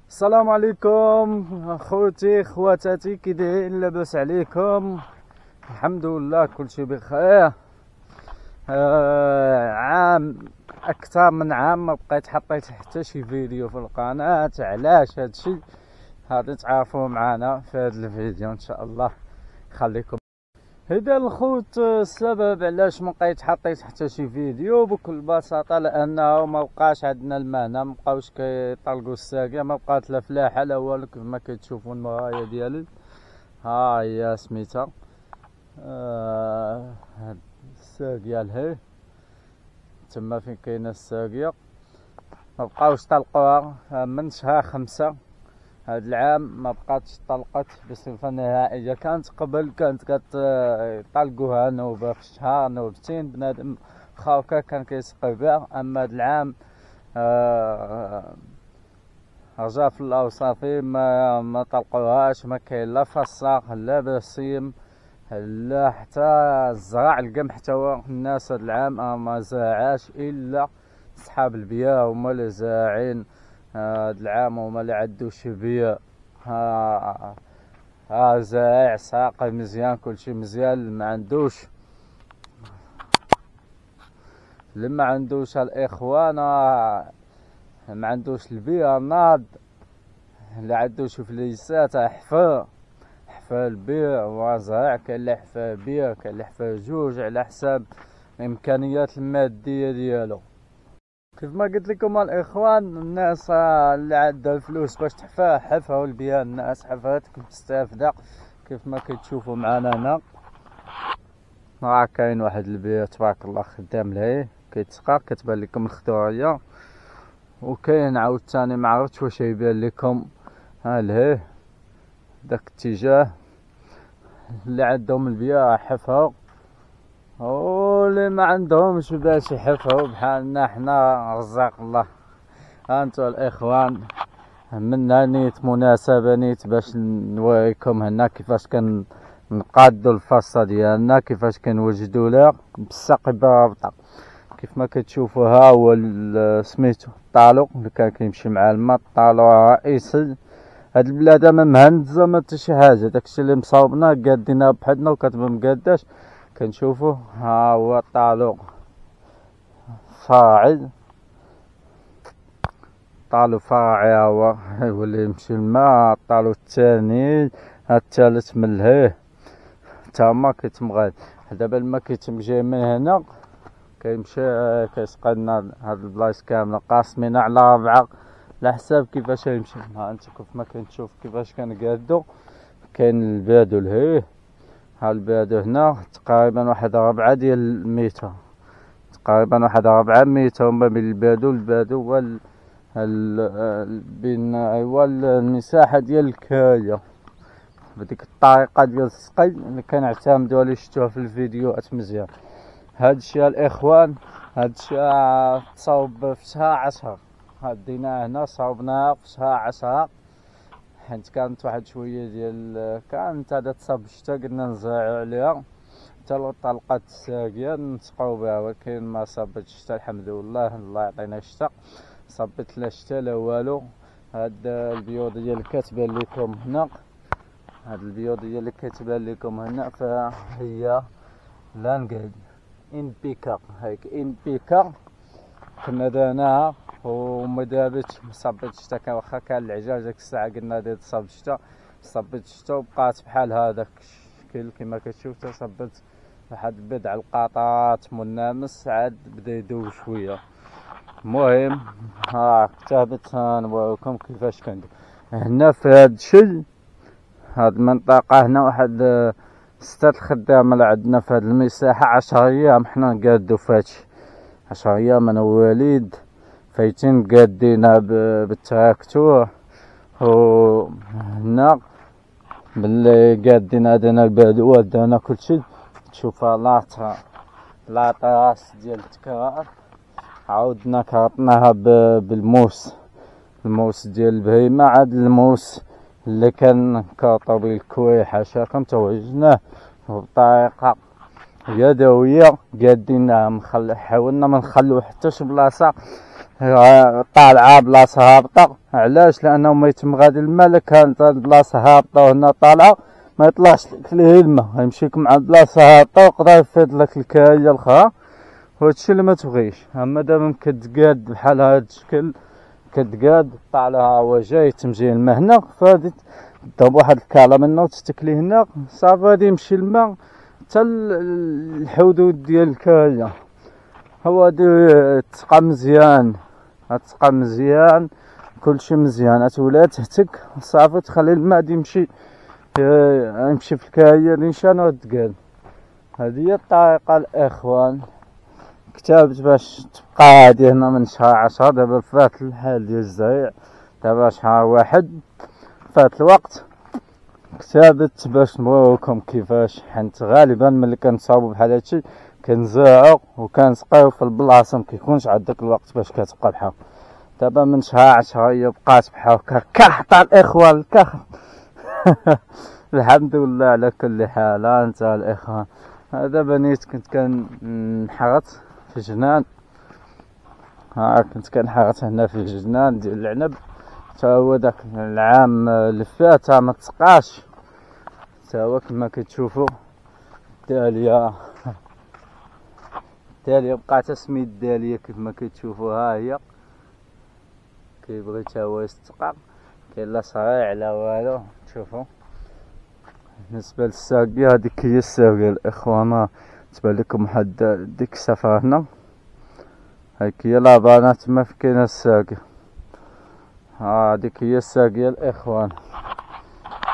السلام عليكم خوتي خواتاتي، كي دايرين؟ لاباس عليكم؟ الحمد لله كلشي بخير. عام اكثر من عام ما بقيت حطيت حتى شي فيديو في القناه. علاش هادشي؟ غادي تعرفوا معنا في هذا الفيديو ان شاء الله. خليكم. هذا الخوت السبب علاش ما بقيت حطيت حتى شي فيديو بكل بساطه، لانه ما بقاش عندنا الماء، ما بقاوش كيطلقوا الساقيه، ما بقات لا فلاحه لا والو. كيف ما كتشوفوا المرايه ديالي ها هي سميتها هاد الساقيه لهي تما فين كاينه الساقيه. ما بقاوش طلقوها من شهر 5 هاد العام، ما بقاتش طلقت بصفه نهائيه. كانت قبل كانت كطلقوها نوبه في الشهر، نوبتين بنادم خاوكا كان كيسقي بها. اما هاد العام رجع في الاوصافي ما طلقوهاش. ما كاين لا فصاق لا بسيم لا حتى الزرع القمح. حتى الناس هاد العام ما زاعاش الا صحاب البيا هما اللي زاعين هاد العام، هما اللي عندوش بيا. زايع ساقي مزيان، كلشي مزيان. ما عندوش لما عندوش الاخوان ما عندوش البيا ناض، اللي عندوش فليسات حفا البيع وزرع. كاين اللي حفا بيع، كاين اللي حفا جوج على حساب الامكانيات الماديه ديالو. كيف ما قلت لكم الاخوان، الناس اللي عندها الفلوس باش تحفا حفاو البيع. الناس حفات مستافده كيف ما كتشوفوا معنا هنا. راه كاين واحد البيع تبارك الله خدام لهيه كيتسقى، كتبان لكم الخضوريه. وكاين عاوتاني ما عرفتش واش يبان لكم ها لهيه داك الاتجاه اللي عندهم البيع حفاو، واللي ما عندهمش باش يحفاو بحالنا حنا رزاق الله. هانتو الاخوان، من نيت مناسبه نيت باش نوريكم هنا كيفاش كنقادو الفصه ديالنا، كيفاش كنوجدو لها بالساقي برابطه. كيف ما كتشوفوا ها هو سميتو الطالو اللي كان كيمشي مع الماء. الطالو رئيسي هاد البلاد، ما مهندزه ما حتى شي حاجه. داكشي اللي مصاوبنا قادينها بحدنا وكتبان مقاداش. كنشوفوا ها هو الطالو فاعل، طالو فرعي هو اللي يمشي الماء. الطالو الثاني الثالث من لهيه تما كيتمغاد. دابا الماء كيتم جاي من هنا كيمشي كيسقى لنا هاد البلايص كامله قاسمين على 4 على حساب كيفاش يمشي. ها انت كيف ما كنشوف كيفاش كنقادو. كاين البادو لهيه، ها البادو هنا تقريبا واحد 4 ديال المتر، تقريبا واحد 4 متر ما بين البادو بين المساحه ديال الكايه. بديك الطريقه ديال السقي اللي كنعتمدوها اللي شفتوها في الفيديوهات مزيان. هادشي الاخوان، هادشي تصاوب في شهر 10. دينا هنا صاوبناها في شهر 10 حيت كانت واحد شويه ديال كانت هذا تصاب الشتا، قلنا نزرعو عليها حتى لو طلقات الساقيه نسقاو بها. ولكن ما صابتش الشتا الحمد لله، الله يعطينا الشتا. صابت لا شتا لا والو. هاد البيوضيه اللي كتبان لكم هنا، هاد البيوضيه اللي كتبان لكم هنا فهي لانغيد ان بيكا. هيك ان بيكا كنا داناها وما دابتش، ما صابتش الشتا. كان واخا كان العجاج ديك الساعه قلنا دير تصاب الشتا، صابت الشتا وبقات بحال هذاك الشكل كما كتشوف. تصابت واحد بضع القطات منامس عاد بدا يذوب شويه. المهم كتبت نوريكم كيفاش كندير هنا في هاد الشي. هاد المنطقه هنا واحد 6 الخدامه اللي عندنا في هاد المساحه. 10 ايام حنا نقادو فهادشي، 10 ايام انا ووليد فايتين قادينها بالتراكتور. وهنا باللي قادين هادنا البادو ودانا كلشي. تشوفها لاطراس ديال التكرار. عاودنا كرطناها بالموس، الموس ديال البهيمه. عاد الموس اللي كان كرطو بالكويح حاشاكم توجناه بطريقه يدويه قادينها. حاولنا ما نخلو حتى شي بلاصه طالعة بلاصة هابطة. علاش؟ لأنه ما يتم غادي الماء، إلا كانت هاد البلاصة هابطة وهنا طالعة ما يطلعش لك ليه الماء، يمشيك مع البلاصة هابطة ويقدر يفيض لك الكاية الأخرى، وهادشي اللي ما تبغيش. أما دابا كتقاد بحال هاد الشكل، كتقاد طالع هو جاي تمجي الماء هنا، فغادي تضرب واحد الكالا منه وتستكلي هنا، صافي غادي يمشي الماء حتى الحدود ديال الكاية. هو غادي تسقى مزيان، غتسقى مزيان، كلشي مزيان، غتولي تهتك صافي تخلي الماء يمشي في الكاية نيشان وتقاد. هذه هي الطريقة الإخوان. كتابت باش تبقى هادي هنا من شهر 10، دابا فات الحال ديال الزريع، دابا شهر 1 فات الوقت. كتابت باش نوريكم كيفاش، حيت غالبا ملي كنصاوبو بحال هادشي كنزرعو وكنسقيو في البلاصة، مكيكونش عندك الوقت باش كتبقى بحال. دابا من شهر 10 هي بقات بحال هكا كحطة الإخوان الكحط. الحمد لله على كل حال. انت الإخوان دابا نيت كنت كنحرط في جنان، كنت كنحرط هنا في الجنان ديال العنب، تا هو داك العام اللي فات ما تسقاش، تا هو كما كتشوفوا الدالية بقات سميت الدالية كما كتشوفوا، ها هي كيبغي تا هو يستقى، كاين لا صريع لا والو. تشوفوا بالنسبة للساقية، هذيك هي الساقية الإخوان، تبان لكم واحد ديك السفرة هنا، هاك هي لابانات تما في كاينة الساقية، هذيك هي الساقية الإخوان.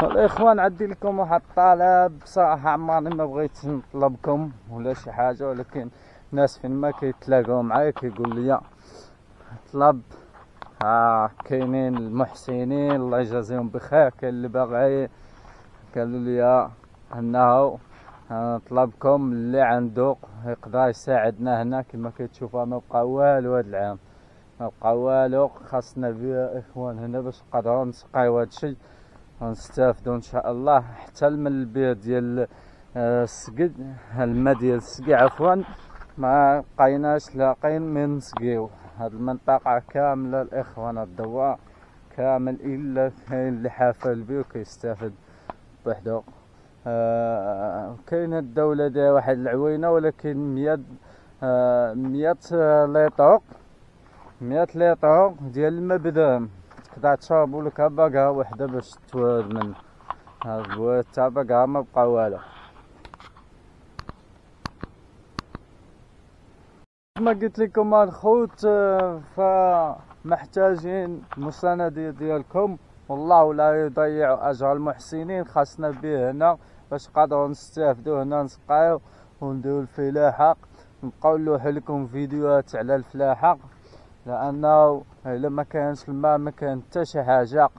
الإخوان عندي لكم واحد الطلب، بصراحة عمرني ما بغيت نطلبكم ولا شي حاجة، ولكن ناس فين ما كيتلاقاو معايا كيقول لي طلب. كاينين المحسنين الله يجازيهم بخير، كاين اللي باغي قالوا لي انه نطلبكم اللي عنده يقدر يساعدنا هنا. كما كتشوفوا ما بقى والو هذا العام، ما بقى والو، خاصنا بها اخوان هنا باش نقدروا نسقيو هادشي ونستافدوا ان شاء الله. حتى من البير ديال السقد، الماء ديال السقي عفوا، ما بقيناش لاقين من نسقيو. هاد المنطقة كاملة الإخوان الضواء كامل إلا كاين اللي حافل بيه وكيستافد بوحدو. كاين الدولة دايرة واحد العوينة، ولكن 100 لتر ديال الماء بدرهم، تقدر تشربو لك باقة وحدة باش تتوالد منه. هاد البويات تاع باقة ما بقى والو. كما قلت لكم الخوت، فمحتاجين مساندة ديالكم، والله لا يضيع اجر المحسنين. خاصنا به هنا باش نقدروا نستافدوا هنا، نسقاو ونديروا الفلاحة، نبقاو نلوحو لكم فيديوهات على الفلاحة، لانه الا ما كانش الماء ما كان حتى شي حاجه،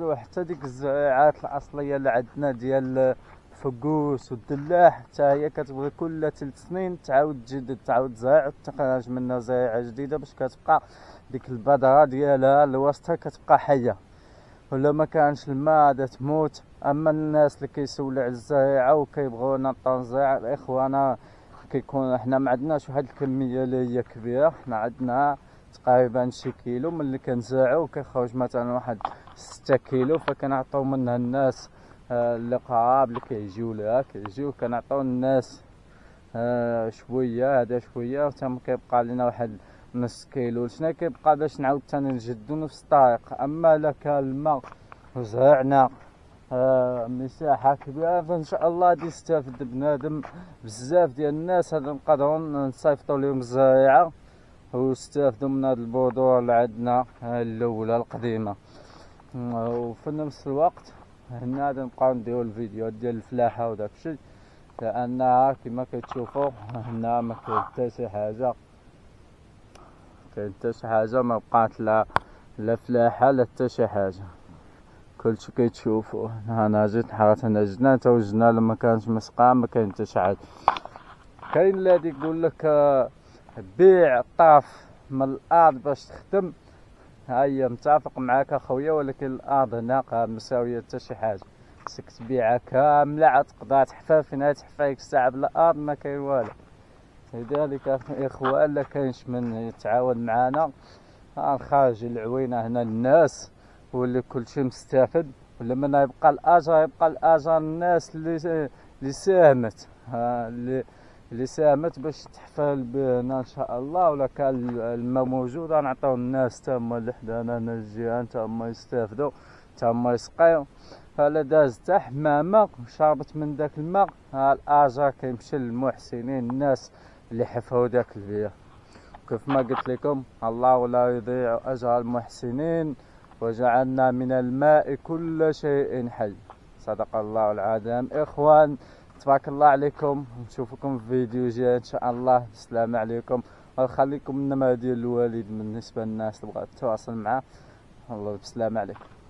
وحتى ديك الزراعات الاصليه اللي عندنا ديال الفقوس والدلاح حتى هي كتبغي كل 3 سنين تعاود تجدد، تعاود تزرع وتخرج منها زريعه جديده باش كتبقى ديك البذره ديالها الوسطى كتبقى حيه. ولا ما كانش الماء غادا تموت. اما الناس اللي كيسولوا على الزريعه وكيبغيو نعطيو الزريعه الاخوان، كيكون حنا ما عندناش واحد الكميه اللي هي كبيره، حنا عندنا تقريبا شي كيلو من اللي كنزرعو، كيخرج مثلا واحد 6 كيلو، فكنعطيو منها الناس اللي قراب اللي كيجيو لها، كيجيو كنعطيو الناس شويه، هذا شويه، وتم كيبقى لنا واحد نص كيلو. شنا كيبقى باش نعاود ثاني نجدو نفس الطريقه. اما الا كان الماء وزرعنا مساحه كبيره، فان شاء الله غادي يستافد بنادم. بزاف ديال الناس هذا نقدروا نصيفطوا لهم الزريعه ويستافدوا من هذا البذور اللي عندنا الاولى القديمه. وفي نفس الوقت هنا غادي نبقاو نديرو الفيديوهات ديال الفلاحه وداك الشيء، لانها كما كتشوفوا هنا ما كاين حتى شي حاجه، ما بقات لا فلاحه لا حتى شي حاجه، كلشي كتشوفوا. انا جيت حرات هنا جنان، تا الجنان لما كانش مسقى ما كاين حتى شي حاجه. كاين اللي غادي يقول لك بيع الطرف من الارض باش تخدم، ها هي متفق معاك اخويا، ولكن الارض هنا مساويه حتى شي حاجه، خصك تبيعها كامله عاد تقدر تحفر فين تحفر ديك الساعه بلا ارض ما كاين والو. لذلك اخوان لا كاينش من يتعاون معنا خارج العوينه هنا الناس واللي كلشي مستافد، ولما يبقى الاجر يبقى الاجر الناس اللي ساهمت اللي ساهمت باش تحفل بنا ان شاء الله. ولا كان الماء موجود غنعطيو الناس تما اللي حدانا هنا الجيران تما يستافدوا تما يسقيو. فلا داز تا حمامه شربت من داك الماء، ها الاجر كيمشي للمحسنين الناس اللي حفروا داك البير. كيف ما قلت لكم الله ولا يضيع اجر المحسنين، وجعلنا من الماء كل شيء حي. صدق الله العظيم. اخوان تبارك الله عليكم، نشوفكم في فيديو جاي ان شاء الله. السلام عليكم. ونخليكم النماذج ديال الوالد بالنسبه للناس اللي بغات تواصل معاه. الله بالسلامه عليكم.